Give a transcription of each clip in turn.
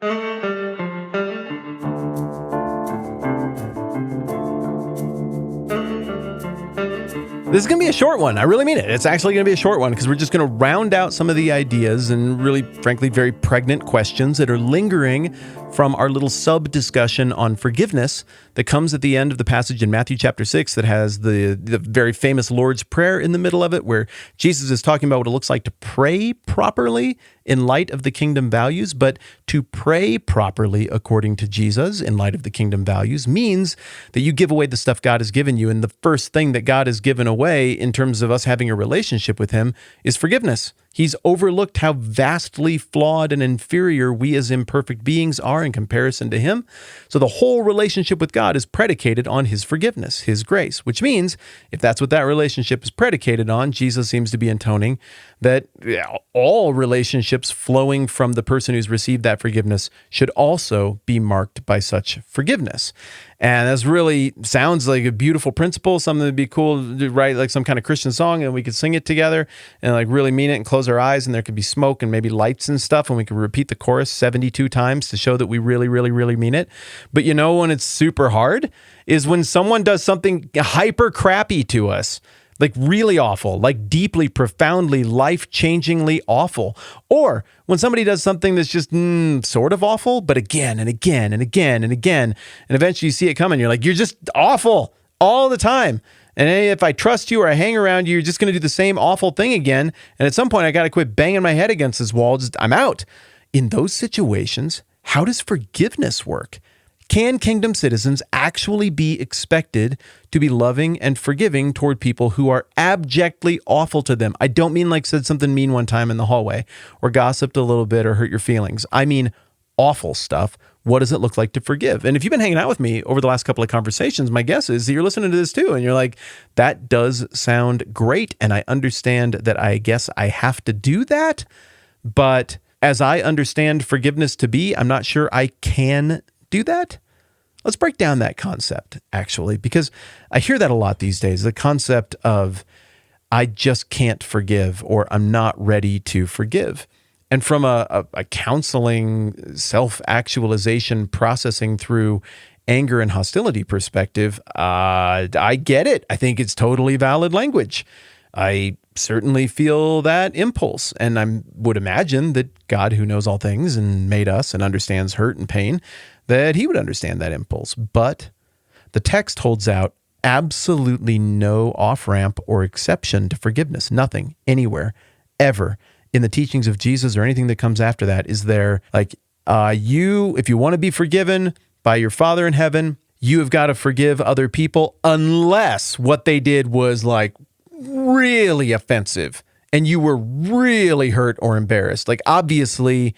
This is going to be a short one. I really mean it. It's actually going to be a short one because we're just going to round out some of the ideas and really, frankly, very pregnant questions that are lingering from our little sub-discussion on forgiveness that comes at the end of the passage in Matthew chapter 6 that has the very famous Lord's Prayer in the middle of it, where Jesus is talking about what it looks like to pray properly in light of the kingdom values. But to pray properly according to Jesus in light of the kingdom values means that you give away the stuff God has given you. And the first thing that God has given away in terms of us having a relationship with him is forgiveness. He's overlooked how vastly flawed and inferior we as imperfect beings are in comparison to him. So the whole relationship with God is predicated on his forgiveness, his grace, which means if that's what that relationship is predicated on, Jesus seems to be intoning that all relationships flowing from the person who's received that forgiveness should also be marked by such forgiveness. And this really sounds like a beautiful principle, something that'd be cool to write like some kind of Christian song and we could sing it together and like really mean it and close our eyes and there could be smoke and maybe lights and stuff and we could repeat the chorus 72 times to show that we really, really, really mean it. But you know when it's super hard is when someone does something hyper crappy to us, like really awful, like deeply, profoundly, life-changingly awful. Or when somebody does something that's just sort of awful, but again and again and again and again, and eventually you see it coming, you're like, you're just awful all the time. And if I trust you or I hang around you, you're just going to do the same awful thing again. And at some point, I got to quit banging my head against this wall. I'm out. In those situations, how does forgiveness work? Can kingdom citizens actually be expected to be loving and forgiving toward people who are abjectly awful to them? I don't mean like said something mean one time in the hallway or gossiped a little bit or hurt your feelings. I mean awful stuff. What does it look like to forgive? And if you've been hanging out with me over the last couple of conversations, my guess is that you're listening to this too. And you're like, that does sound great. And I understand that I guess I have to do that. But as I understand forgiveness to be, I'm not sure I can do that. Let's break down that concept, actually, because I hear that a lot these days, the concept of I just can't forgive or I'm not ready to forgive. And from a counseling, self-actualization, processing through anger and hostility perspective, I get it. I think it's totally valid language. I certainly feel that impulse. And I would imagine that God, who knows all things and made us and understands hurt and pain, that he would understand that impulse. But the text holds out absolutely no off-ramp or exception to forgiveness. Nothing, anywhere, ever. In the teachings of Jesus or anything that comes after that is there like, if you want to be forgiven by your Father in heaven, you have got to forgive other people unless what they did was like really offensive and you were really hurt or embarrassed. Like obviously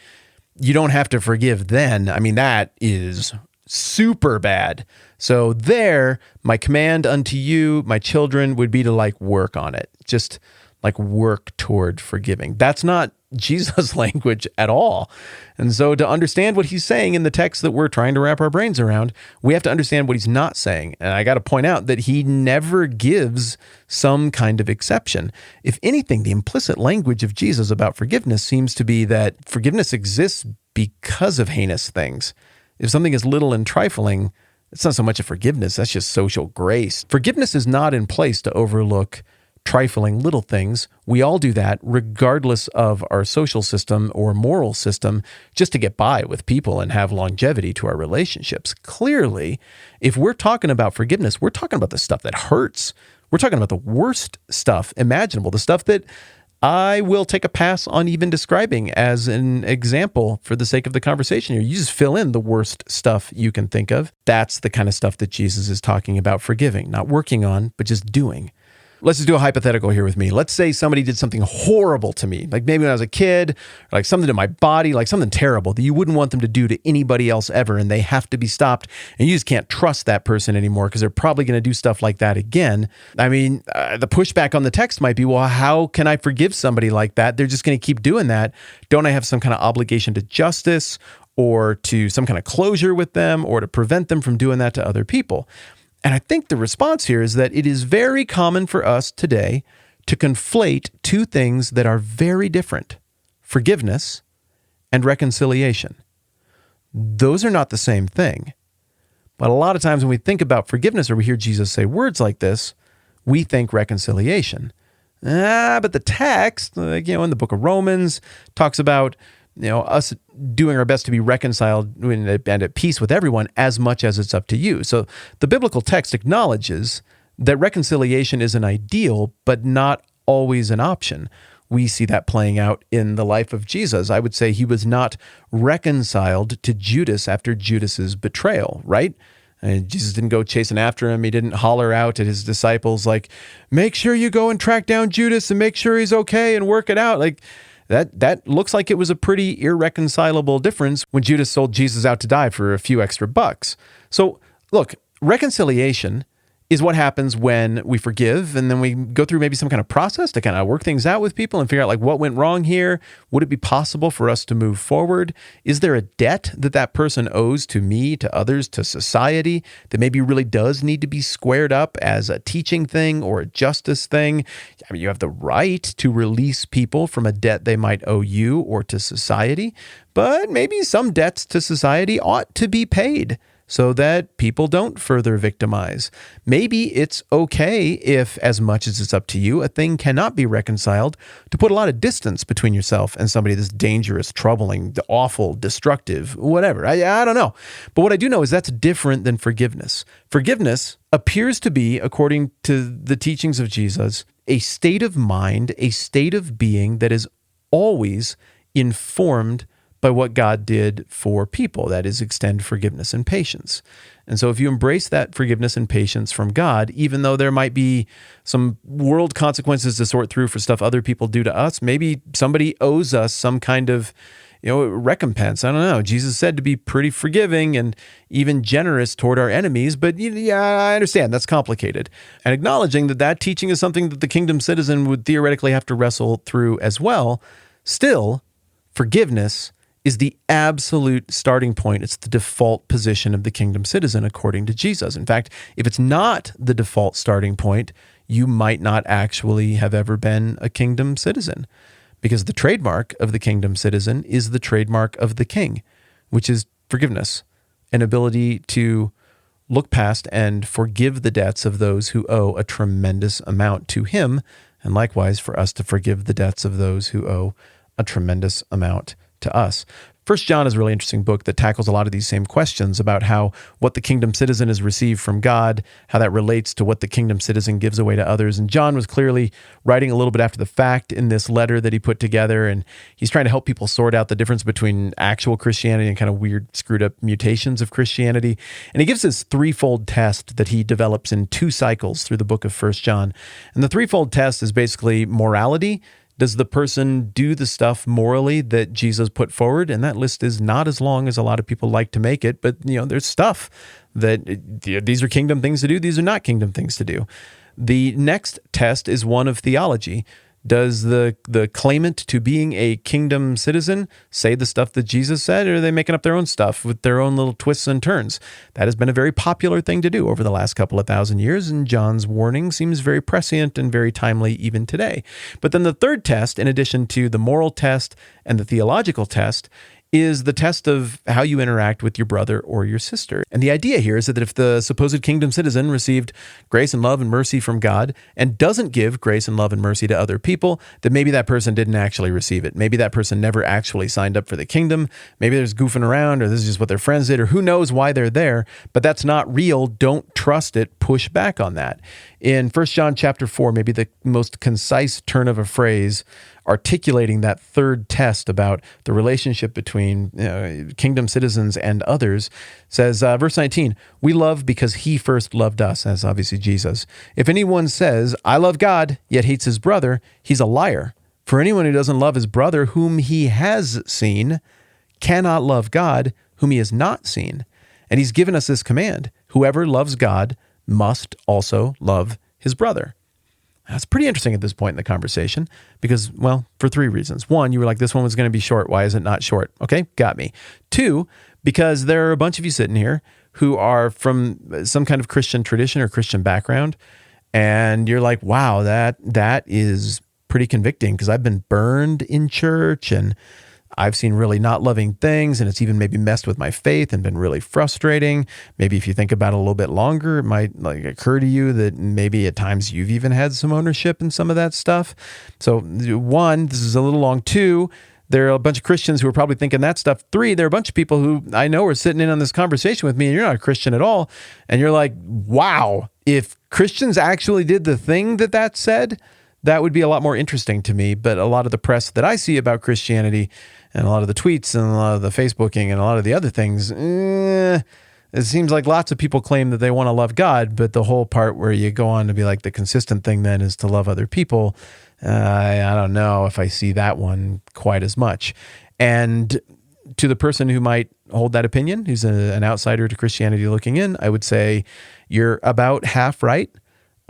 you don't have to forgive then. I mean, that is super bad. So there, my command unto you, my children, would be to like work on it. Just like work toward forgiving. That's not Jesus' language at all. And so to understand what he's saying in the text that we're trying to wrap our brains around, we have to understand what he's not saying. And I got to point out that he never gives some kind of exception. If anything, the implicit language of Jesus about forgiveness seems to be that forgiveness exists because of heinous things. If something is little and trifling, it's not so much a forgiveness, that's just social grace. Forgiveness is not in place to overlook trifling little things. We all do that regardless of our social system or moral system just to get by with people and have longevity to our relationships. Clearly, if we're talking about forgiveness, we're talking about the stuff that hurts. We're talking about the worst stuff imaginable, the stuff that I will take a pass on even describing as an example for the sake of the conversation here. You just fill in the worst stuff you can think of. That's the kind of stuff that Jesus is talking about forgiving, not working on, but just doing. Let's just do a hypothetical here with me. Let's say somebody did something horrible to me, like maybe when I was a kid, or like something to my body, like something terrible that you wouldn't want them to do to anybody else ever, and they have to be stopped, and you just can't trust that person anymore because they're probably going to do stuff like that again. I mean, the pushback on the text might be, well, how can I forgive somebody like that? They're just going to keep doing that. Don't I have some kind of obligation to justice or to some kind of closure with them or to prevent them from doing that to other people? And I think the response here is that it is very common for us today to conflate two things that are very different: forgiveness and reconciliation. Those are not the same thing. But a lot of times when we think about forgiveness or we hear Jesus say words like this, we think reconciliation. But the text, in the book of Romans, talks about us doing our best to be reconciled and at peace with everyone as much as it's up to you. So the biblical text acknowledges that reconciliation is an ideal, but not always an option. We see that playing out in the life of Jesus. I would say he was not reconciled to Judas after Judas's betrayal, right? And Jesus didn't go chasing after him. He didn't holler out at his disciples like, make sure you go and track down Judas and make sure he's okay and work it out. Like that looks like it was a pretty irreconcilable difference when Judas sold Jesus out to die for a few extra bucks. So look, reconciliation is what happens when we forgive and then we go through maybe some kind of process to kind of work things out with people and figure out like what went wrong here. Would it be possible for us to move forward? Is there a debt that person owes to me, to others, to society that maybe really does need to be squared up as a teaching thing or a justice thing? I mean, you have the right to release people from a debt they might owe you or to society, but maybe some debts to society ought to be paid so that people don't further victimize. Maybe it's okay if, as much as it's up to you, a thing cannot be reconciled, to put a lot of distance between yourself and somebody that's dangerous, troubling, awful, destructive, whatever. I don't know. But what I do know is that's different than forgiveness. Forgiveness appears to be, according to the teachings of Jesus, a state of mind, a state of being that is always informed by what God did for people, that is, extend forgiveness and patience. And so if you embrace that forgiveness and patience from God, even though there might be some world consequences to sort through for stuff other people do to us, maybe somebody owes us some kind of recompense. I don't know. Jesus said to be pretty forgiving and even generous toward our enemies, but yeah, I understand that's complicated. And acknowledging that teaching is something that the kingdom citizen would theoretically have to wrestle through as well, still, forgiveness is the absolute starting point. It's the default position of the kingdom citizen, according to Jesus. In fact, if it's not the default starting point, you might not actually have ever been a kingdom citizen, because the trademark of the kingdom citizen is the trademark of the king, which is forgiveness, an ability to look past and forgive the debts of those who owe a tremendous amount to him, and likewise for us to forgive the debts of those who owe a tremendous amount to us. 1 John is a really interesting book that tackles a lot of these same questions about how what the kingdom citizen has received from God, how that relates to what the kingdom citizen gives away to others. And John was clearly writing a little bit after the fact in this letter that he put together, and he's trying to help people sort out the difference between actual Christianity and kind of weird, screwed up mutations of Christianity. And he gives this threefold test that he develops in 2 cycles through the book of 1 John. And the threefold test is basically morality. Does the person do the stuff morally that Jesus put forward? And that list is not as long as a lot of people like to make it, but there's stuff that these are kingdom things to do, these are not kingdom things to do. The next test is one of theology. Does the claimant to being a kingdom citizen say the stuff that Jesus said, or are they making up their own stuff with their own little twists and turns? That has been a very popular thing to do over the last couple of thousand years, and John's warning seems very prescient and very timely even today. But then the third test, in addition to the moral test and the theological test, is the test of how you interact with your brother or your sister. And the idea here is that if the supposed kingdom citizen received grace and love and mercy from God and doesn't give grace and love and mercy to other people, then maybe that person didn't actually receive it. Maybe that person never actually signed up for the kingdom. Maybe they're just goofing around, or this is just what their friends did, or who knows why they're there, but that's not real. Don't trust it. Push back on that. In 1 John chapter 4, maybe the most concise turn of a phrase articulating that third test about the relationship between kingdom citizens and others, says, verse 19, we love because he first loved us, as obviously Jesus. If anyone says, I love God, yet hates his brother, he's a liar. For anyone who doesn't love his brother whom he has seen cannot love God whom he has not seen. And he's given us this command, whoever loves God must also love his brother. That's pretty interesting at this point in the conversation because, well, for 3 reasons. 1, you were like, this one was going to be short. Why is it not short? Okay, got me. 2, because there are a bunch of you sitting here who are from some kind of Christian tradition or Christian background, and you're like, wow, that is pretty convicting because I've been burned in church and I've seen really not loving things, and it's even maybe messed with my faith and been really frustrating. Maybe if you think about it a little bit longer, it might occur to you that maybe at times you've even had some ownership in some of that stuff. So 1, this is a little long. 2, there are a bunch of Christians who are probably thinking that stuff. 3, there are a bunch of people who I know are sitting in on this conversation with me, and you're not a Christian at all. And you're like, wow, if Christians actually did the thing that said, that would be a lot more interesting to me. But a lot of the press that I see about Christianity and a lot of the tweets and a lot of the Facebooking and a lot of the other things, it seems like lots of people claim that they want to love God, but the whole part where you go on to be like the consistent thing then is to love other people, I don't know if I see that one quite as much. And to the person who might hold that opinion, who's an outsider to Christianity looking in, I would say you're about half right.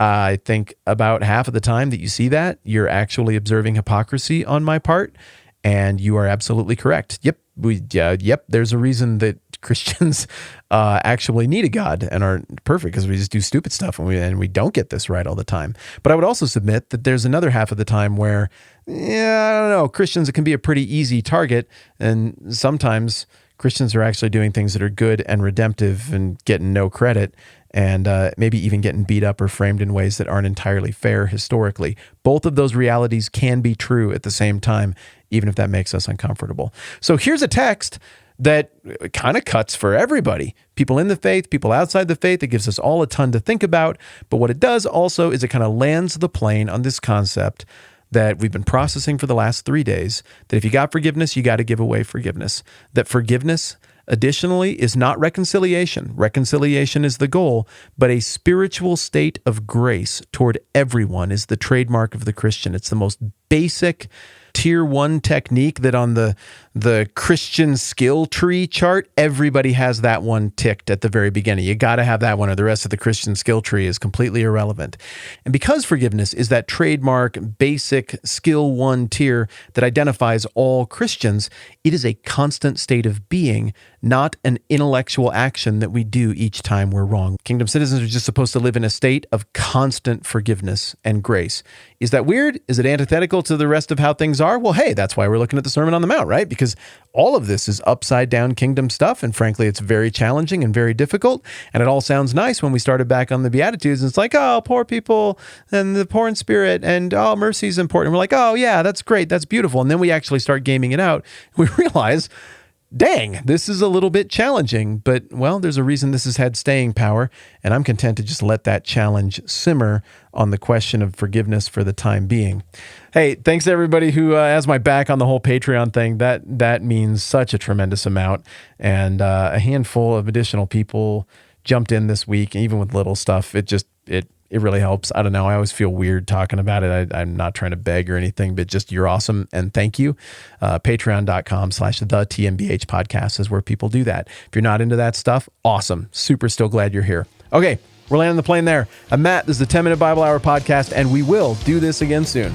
I think about half of the time that you see that, you're actually observing hypocrisy on my part, and you are absolutely correct. Yep, there's a reason that Christians actually need a God and aren't perfect, because we just do stupid stuff and we don't get this right all the time. But I would also submit that there's another half of the time where, I don't know, Christians, it can be a pretty easy target, and sometimes Christians are actually doing things that are good and redemptive and getting no credit, and maybe even getting beat up or framed in ways that aren't entirely fair historically. Both of those realities can be true at the same time, even if that makes us uncomfortable. So here's a text that kind of cuts for everybody. People in the faith, people outside the faith. It gives us all a ton to think about. But what it does also is it kind of lands the plane on this concept that we've been processing for the last 3 days, that if you got forgiveness, you got to give away forgiveness. That forgiveness, additionally, is not reconciliation. Reconciliation is the goal, but a spiritual state of grace toward everyone is the trademark of the Christian. It's the most basic tier 1 technique that on the Christian skill tree chart, everybody has that one ticked at the very beginning. You got to have that one, or the rest of the Christian skill tree is completely irrelevant. And because forgiveness is that trademark basic skill 1 tier that identifies all Christians, it is a constant state of being, not an intellectual action that we do each time we're wrong. Kingdom citizens are just supposed to live in a state of constant forgiveness and grace. Is that weird? Is it antithetical to the rest of how things are? Well, hey, that's why we're looking at the Sermon on the Mount, right? Because all of this is upside down kingdom stuff. And frankly, it's very challenging and very difficult. And it all sounds nice when we started back on the Beatitudes. And it's like, oh, poor people and the poor in spirit and oh, mercy is important. And we're like, oh yeah, that's great. That's beautiful. And then we actually start gaming it out. We realize, dang, this is a little bit challenging, but well, there's a reason this has had staying power, and I'm content to just let that challenge simmer on the question of forgiveness for the time being. Hey, thanks to everybody who has my back on the whole Patreon thing. That means such a tremendous amount, and a handful of additional people jumped in this week, even with little stuff. It really helps. I don't know. I always feel weird talking about it. I'm not trying to beg or anything, but just you're awesome. And thank you. Patreon.com/the TMBH podcast is where people do that. If you're not into that stuff, awesome. Super still glad you're here. Okay, we're landing the plane there. I'm Matt. This is the 10-Minute Bible Hour podcast, and we will do this again soon.